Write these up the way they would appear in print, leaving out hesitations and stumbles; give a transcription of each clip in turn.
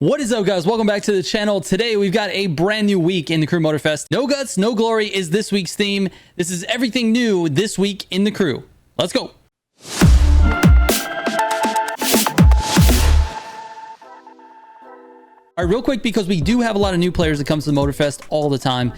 What is up, guys? Welcome back to the channel. Today we've got a brand new week in the Crew Motorfest. No guts, no glory is this week's theme. This is everything new this week in the crew. Let's go. All right, real quick, because we do have a lot of new players that comes to the Motorfest all the time.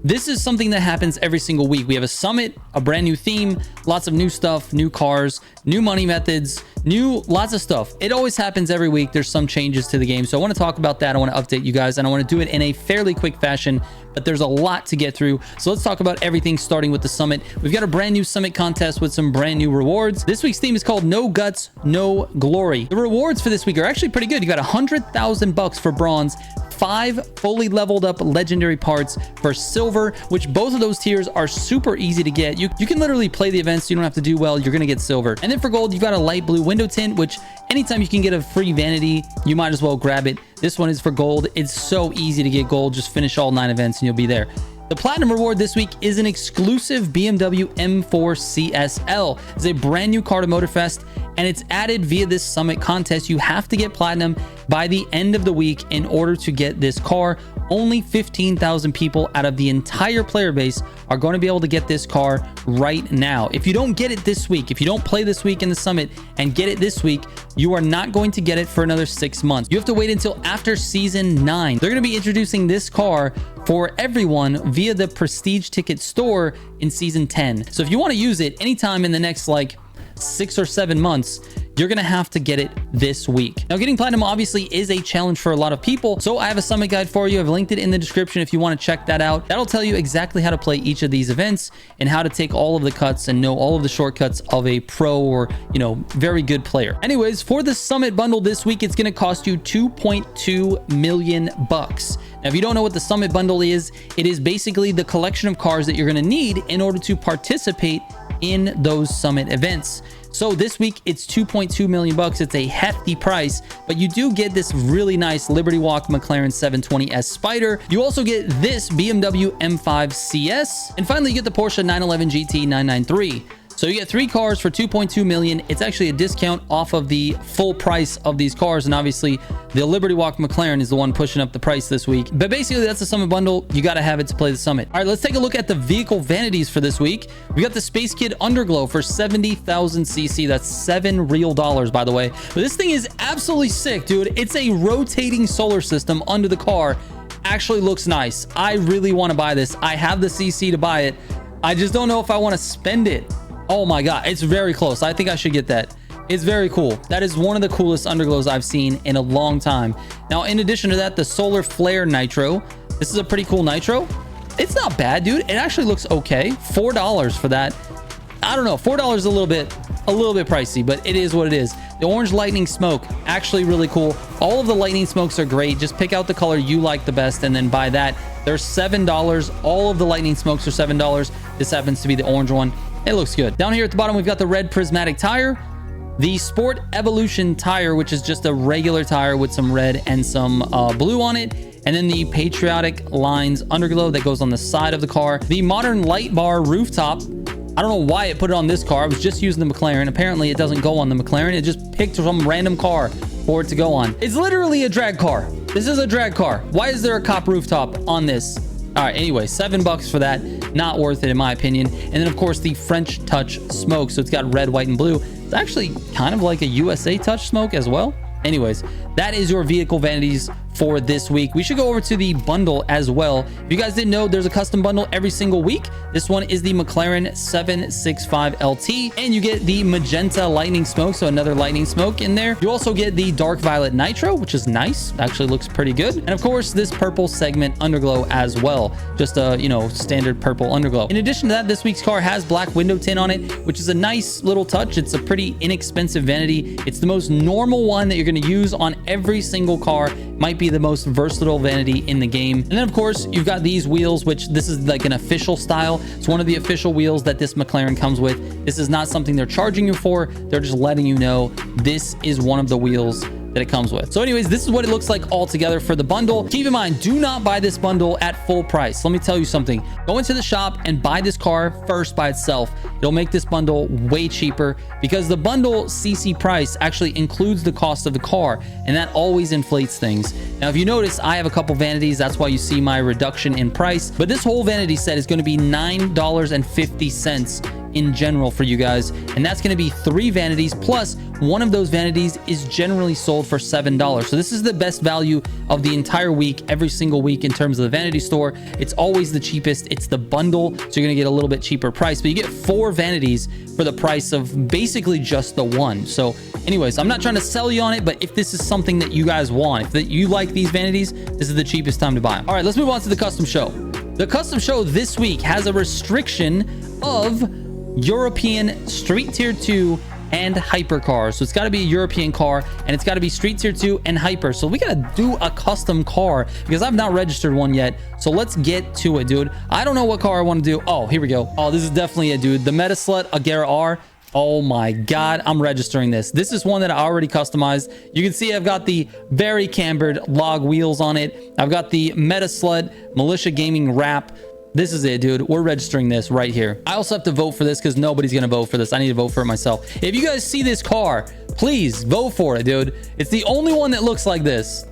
This is something that happens every single week. We have a summit, a brand new theme, lots of new stuff, new cars, new money methods, lots of stuff. It always happens every week. There's some changes to the game. So I want to talk about that. I want to update you guys, and I want to do it in a fairly quick fashion, but there's a lot to get through. So let's talk about everything, starting with the summit. We've got a brand new summit contest with some brand new rewards. This week's theme is called No Guts, No Glory. The rewards for this week are actually pretty good. You got 100,000 bucks for bronze, 5 fully leveled up legendary parts for silver, which both of those tiers are super easy to get. You can literally play the events. You don't have to do well. You're going to get silver. And then for gold, you've got a light blue window tint, which anytime you can get a free vanity, you might as well grab it. This one is for gold. It's so easy to get gold. Just finish all 9 events and you'll be there. The platinum reward this week is an exclusive BMW M4 CSL. It's a brand new car to Motorfest, and it's added via this summit contest. You have to get platinum by the end of the week in order to get this car. Only 15,000 people out of the entire player base are going to be able to get this car right now. If you don't get it this week, if you don't play this week in the summit and get it this week, you are not going to get it for another 6 months. You have to wait until after season 9. They're going to be introducing this car for everyone via the prestige ticket store in season 10. So if you want to use it anytime in the next like 6 or 7 months, you're gonna have to get it this week. Now, getting platinum obviously is a challenge for a lot of people, so I have a summit guide for you. I've linked it in the description if you want to check that out. That'll tell you exactly how to play each of these events and how to take all of the cuts and know all of the shortcuts of a pro or, very good player. Anyways, for the summit bundle this week, it's gonna cost you 2.2 million bucks. Now, if you don't know what the summit bundle is, it is basically the collection of cars that you're gonna need in order to participate in those summit events. So this week it's 2.2 million bucks. It's a hefty price, but you do get this really nice Liberty Walk McLaren 720S Spider. You also get this BMW M5 CS, and finally you get the Porsche 911 GT 993. So you get 3 cars for 2.2 million. It's actually a discount off of the full price of these cars. And obviously the Liberty Walk McLaren is the one pushing up the price this week. But basically that's the summit bundle. You got to have it to play the summit. All right, let's take a look at the vehicle vanities for this week. We got the Space Kid Underglow for 70,000 cc. That's $7 real, by the way. But this thing is absolutely sick, dude. It's a rotating solar system under the car. Actually looks nice. I really want to buy this. I have the cc to buy it. I just don't know if I want to spend it. Oh my god, it's very close. I think I should get that. It's very cool. That is one of the coolest underglows I've seen in a long time. Now, in addition to that, the Solar Flare Nitro. This is a pretty cool nitro. It's not bad, dude. It actually looks okay. $4 for that. I don't know. $4 is a little bit pricey, but it is what it is. The Orange Lightning Smoke, actually really cool. All of the lightning smokes are great. Just pick out the color you like the best and then buy that. They're $7. All of the lightning smokes are $7. This happens to be the orange one. It looks good. Down here at the bottom, we've got the red prismatic tire, the Sport Evolution tire, which is just a regular tire with some red and some blue on it, and then the Patriotic Lines Underglow that goes on the side of the car. The Modern Light Bar Rooftop. I don't know why it put it on this car. I was just using the McLaren. Apparently, it doesn't go on the McLaren. It just picked some random car for it to go on. It's literally a drag car. This is a drag car. Why is there a cop rooftop on this? All right, anyway, $7 for that. Not worth it, in my opinion. And then, of course, the French Touch Smoke. So it's got red, white, and blue. It's actually kind of like a USA Touch Smoke as well. Anyways, that is your vehicle vanities for this week. We should go over to the bundle as well. If you guys didn't know, there's a custom bundle every single week. This one is the McLaren 765 LT, and you get the magenta lightning smoke, so another lightning smoke in there. You also get the dark violet nitro, which is nice. Actually looks pretty good. And of course, this purple segment underglow as well. Just a, standard purple underglow. In addition to that, this week's car has black window tint on it, which is a nice little touch. It's a pretty inexpensive vanity. It's the most normal one that you're going to use on every single car. Might be the most versatile vanity in the game. And then of course you've got these wheels, which this is like an official style. It's one of the official wheels that this McLaren comes with. This is not something they're charging you for. They're just letting you know this is one of the wheels that it comes with. So anyways, this is what it looks like all together for the bundle. Keep in mind, do not buy this bundle at full price. Let me tell you something. Go into the shop and buy this car first by itself. It'll make this bundle way cheaper because the bundle CC price actually includes the cost of the car, and that always inflates things. Now, if you notice, I have a couple vanities. That's why you see my reduction in price. But this whole vanity set is going to be $9.50 in general for you guys, and that's going to be 3 vanities, plus one of those vanities is generally sold for $7. So this is the best value of the entire week, every single week in terms of the vanity store. It's always the cheapest. It's the bundle, so you're going to get a little bit cheaper price, but you get 4 vanities for the price of basically just the one. So anyways, I'm not trying to sell you on it, but if this is something that you guys want, if that you like these vanities, this is the cheapest time to buy them. All right, let's move on to the custom show. The custom show this week has a restriction of European Street Tier 2 and Hyper cars. So it's got to be a European car, and it's got to be Street Tier 2 and Hyper. So we got to do a custom car because I've not registered one yet. So let's get to it, dude. I don't know what car I want to do. Oh, here we go. Oh, this is definitely it, dude. The Meta Slut Agera R. Oh my God, I'm registering this. This is one that I already customized. You can see I've got the very cambered log wheels on it. I've got the Meta Slut Militia Gaming wrap. This is it, dude. We're registering this right here. I also have to vote for this because nobody's going to vote for this. I need to vote for it myself. If you guys see this car, please vote for it, dude. It's the only one that looks like this.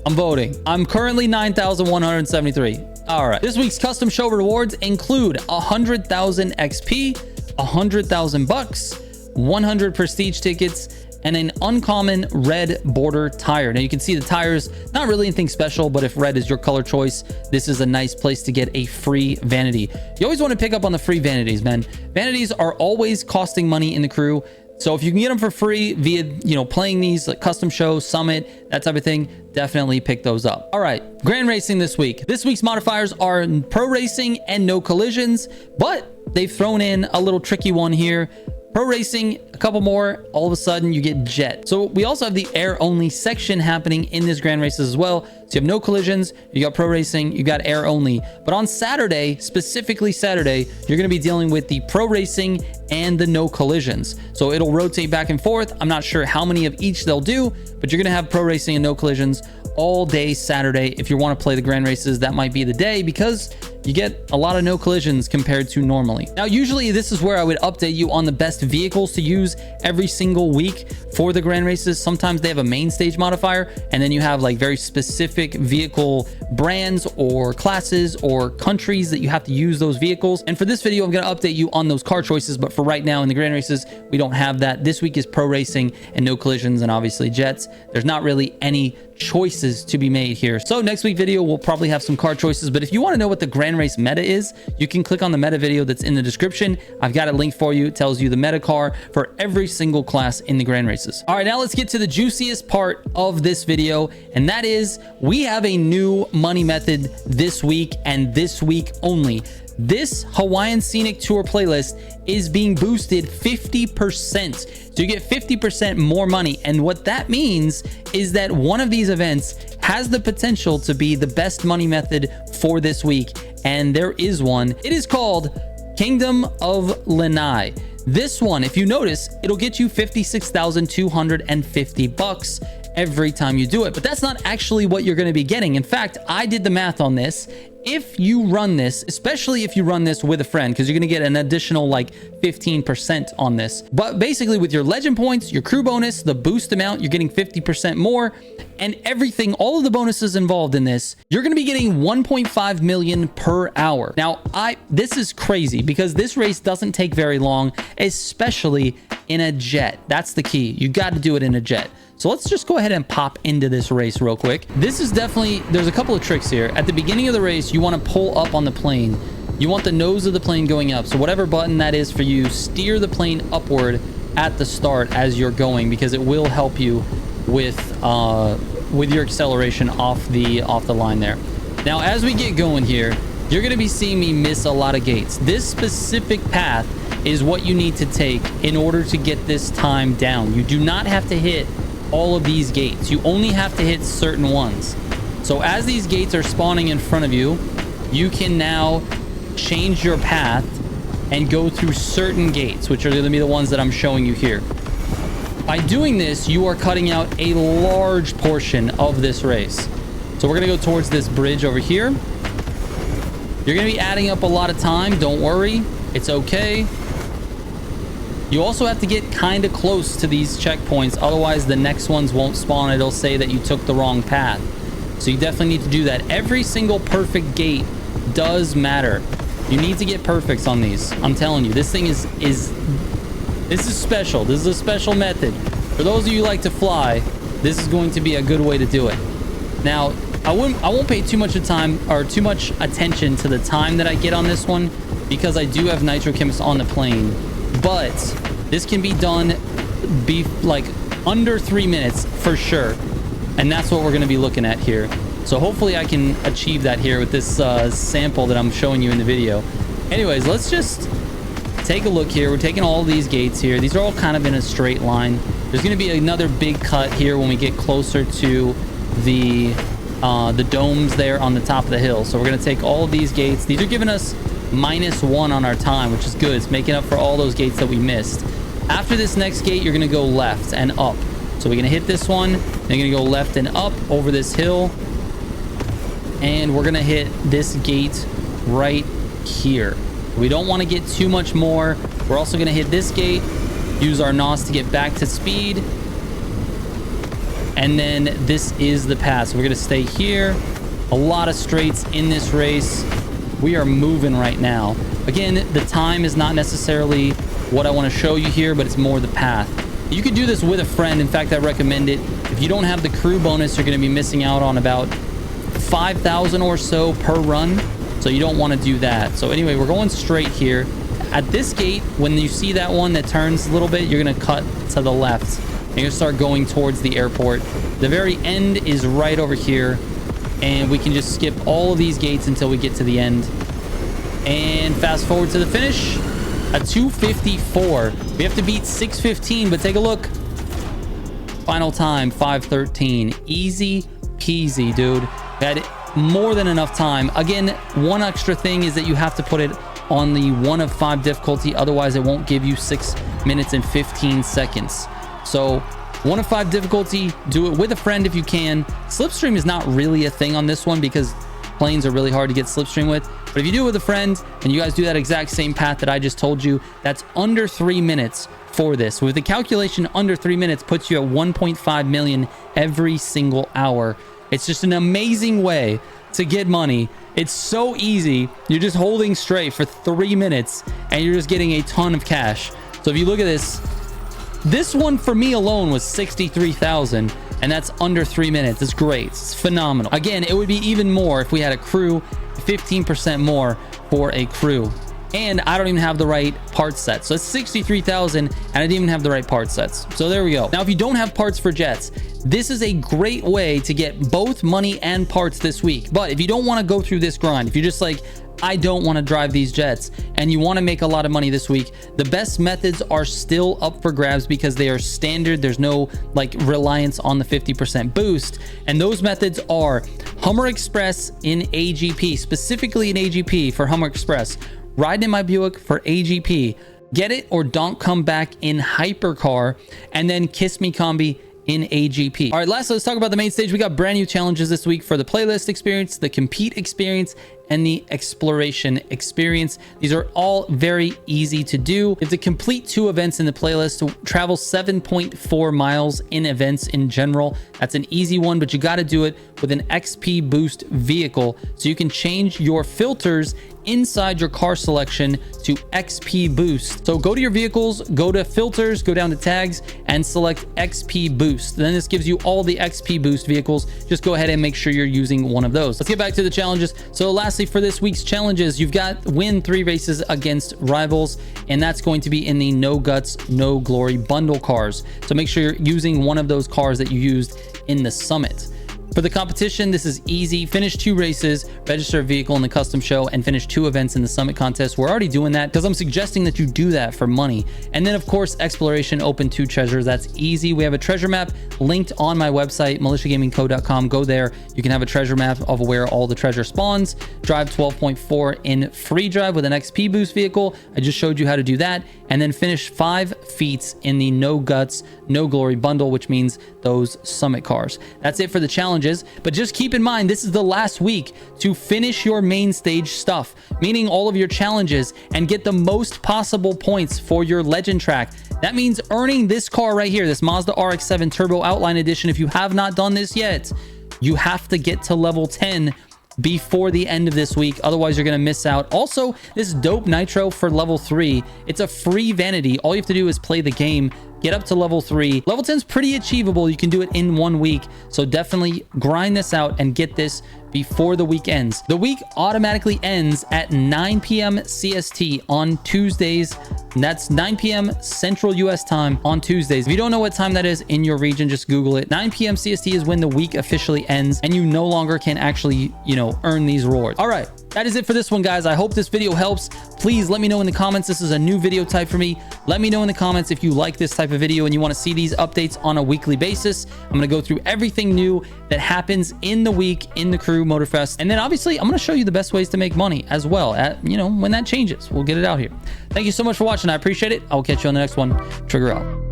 I'm voting. I'm currently 9,173. All right. This week's custom show rewards include 100,000 XP, 100,000 bucks, 100 prestige tickets, and an uncommon red border tire. Now you can see the tires, not really anything special, but if red is your color choice, this is a nice place to get a free vanity. You always want to pick up on the free vanities, man. Vanities are always costing money in the crew. So if you can get them for free via, playing these like custom shows, summit, that type of thing, definitely pick those up. All right, grand racing this week. This week's modifiers are pro racing and no collisions, but they've thrown in a little tricky one here. Pro racing, a couple more, all of a sudden you get jet. So we also have the air only section happening in this grand races as well. So you have no collisions, you got pro racing, you got air only. But on Saturday, specifically Saturday, you're going to be dealing with the pro racing and the no collisions. So it'll rotate back and forth. I'm not sure how many of each they'll do, but you're going to have pro racing and no collisions all day Saturday. If you want to play the grand races, that might be the day because you get a lot of no collisions compared to normally. Now, usually this is where I would update you on the best vehicles to use every single week for the grand races. Sometimes they have a main stage modifier, and then you have like very specific vehicle brands or classes or countries that you have to use those vehicles. And for this video, I'm going to update you on those car choices. But for right now in the grand races, we don't have that. This week is pro racing and no collisions and obviously jets. There's not really any choices to be made here. So next week video, we'll probably have some car choices. But if you want to know what the grand race meta is, you can click on the meta video that's in the description. I've got a link for you. It tells you the meta car for every single class in the grand races. All right, now let's get to the juiciest part of this video, and that is we have a new money method this week and this week only. This Hawaiian Scenic Tour playlist is being boosted 50%. So you get 50% more money. And what that means is that one of these events has the potential to be the best money method for this week. And there is one. It is called Kingdom of Lanai. This one, if you notice, it'll get you 56,250 bucks every time you do it. But that's not actually what you're going to be getting. In fact, I did the math on this. If you run this, especially if you run this with a friend, because you're going to get an additional like 15% on this. But basically with your legend points, your crew bonus, the boost amount, you're getting 50% more, and everything, all of the bonuses involved in this, you're going to be getting 1.5 million per hour. Now, this is crazy because this race doesn't take very long, especially in a jet. That's the key. You got to do it in a jet. So let's just go ahead and pop into this race real quick. This is definitely, there's a couple of tricks here. At the beginning of the race, you want to pull up on the plane. You want the nose of the plane going up. So whatever button that is for you, steer the plane upward at the start as you're going, because it will help you with your acceleration off the line there. Now, as we get going here, you're going to be seeing me miss a lot of gates. This specific path is what you need to take in order to get this time down. You do not have to hit all of these gates. You only have to hit certain ones. So as these gates are spawning in front of you, you can now change your path and go through certain gates, which are going to be the ones that I'm showing you here. By doing this, you are cutting out a large portion of this race. So we're going to go towards this bridge over here. You're going to be adding up a lot of time. Don't worry. It's okay. You also have to get kind of close to these checkpoints. Otherwise, the next ones won't spawn. It'll say that you took the wrong path. So you definitely need to do that. Every single perfect gate does matter. You need to get perfects on these. I'm telling you, this thing is special. This is a special method. For those of you who like to fly, this is going to be a good way to do it. Now, I won't pay too much attention to the time that I get on this one, because I do have nitrochemist on the plane. But this can be done like under 3 minutes for sure. And that's what we're going to be looking at here. So hopefully I can achieve that here with this sample that I'm showing you in the video. Anyways, let's just take a look here. We're taking all these gates here. These are all kind of in a straight line. There's going to be another big cut here when we get closer to the domes there on the top of the hill. So we're going to take all of these gates. These are giving us -1 on our time, which is good. It's making up for all those gates that we missed. After this next gate, you're going to go left and up. So we're going to hit this one. Then you're going to go left and up over this hill. And we're going to hit this gate right here. We don't want to get too much more. We're also going to hit this gate, use our NOS to get back to speed. And then this is the pass. We're going to stay here. A lot of straights in this race. We are moving right now. Again, the time is not necessarily what I want to show you here, but it's more the path. You could do this with a friend. In fact, I recommend it. If you don't have the crew bonus, you're going to be missing out on about 5,000 or so per run. So you don't want to do that. So anyway, we're going straight here. At this gate, when you see that one that turns a little bit, you're going to cut to the left. You're going to start going towards the airport. The very end is right over here. And we can just skip all of these gates until we get to the end. And fast forward to the finish. A 2:54. We have to beat 6:15, but take a look. Final time, 5:13. Easy peasy, dude. We had more than enough time. Again, one extra thing is that you have to put it on the 1 of 5 difficulty. Otherwise, it won't give you 6 minutes and 15 seconds. So 1 of 5 difficulty, do it with a friend if you can. Slipstream is not really a thing on this one because planes are really hard to get slipstream with. But if you do it with a friend and you guys do that exact same path that I just told you, that's under 3 minutes for this. With the calculation, under 3 minutes puts you at 1.5 million every single hour. It's just an amazing way to get money. It's so easy. You're just holding straight for 3 minutes and you're just getting a ton of cash. So if you look at this one for me alone was 63,000, and that's under 3 minutes. It's great. It's phenomenal. Again, it would be even more if we had a crew, 15% more for a crew. And I don't even have the right part sets. So it's 63,000 and I didn't even have the right part sets. So there we go. Now, if you don't have parts for jets, this is a great way to get both money and parts this week. But if you don't want to go through this grind, if you're just like, I don't want to drive these jets and you want to make a lot of money this week, the best methods are still up for grabs because they are standard. There's no like reliance on the 50% boost. And those methods are Hummer Express in AGP, specifically in AGP for Hummer Express, Riding in My Buick for AGP, Get It or Don't Come Back in Hypercar, and then Kiss Me Combi in AGP. All right, last, let's talk about the main stage. We got brand new challenges this week for the playlist experience, the compete experience, and the exploration experience. These are all very easy to do. You have to complete 2 events in the playlist, to travel 7.4 miles in events in general. That's an easy one, but you got to do it with an XP boost vehicle so you can change your filters inside your car selection to XP boost. So go to your vehicles, go to filters, go down to tags and select XP boost. Then this gives you all the XP boost vehicles. Just go ahead and make sure you're using one of those. Let's get back to the challenges. So lastly, for this week's challenges, you've got win 3 races against rivals, and that's going to be in the No Guts, No Glory bundle cars. So make sure you're using one of those cars that you used in the summit. For the competition, this is easy. Finish 2 races, register a vehicle in the custom show, and finish 2 events in the summit contest. We're already doing that because I'm suggesting that you do that for money. And then of course, exploration, open 2 treasures. That's easy. We have a treasure map linked on my website, militiagamingco.com. Go there. You can have a treasure map of where all the treasure spawns. Drive 12.4 in free drive with an XP boost vehicle. I just showed you how to do that. And then finish 5 feats in the no guts, no glory bundle, which means those summit cars. That's it for the challenges. But just keep in mind, this is the last week to finish your main stage stuff, meaning all of your challenges, and get the most possible points for your legend track. That means earning this car right here, this Mazda RX-7 Turbo Outline Edition. If you have not done this yet, you have to get to level 10 before the end of this week, otherwise you're gonna miss out. Also, this dope nitro for level 3, it's a free vanity. All you have to do is play the game, get up to level 3. Level 10 is pretty achievable. You can do it in 1 week, so definitely grind this out and get this before the week ends. The week automatically ends at 9 p.m. CST on Tuesdays. And that's 9 p.m. Central US time on Tuesdays. If you don't know what time that is in your region, just Google it. 9 p.m. CST is when the week officially ends and you no longer can actually, earn these rewards. All right, that is it for this one, guys. I hope this video helps. Please let me know in the comments. This is a new video type for me. Let me know in the comments if you like this type of video and you want to see these updates on a weekly basis. I'm going to go through everything new that happens in the week in the Crew Motorfest. And then obviously I'm going to show you the best ways to make money as well when that changes. We'll get it out here. Thank you so much for watching. I appreciate it. I'll catch you on the next one. Trigger out.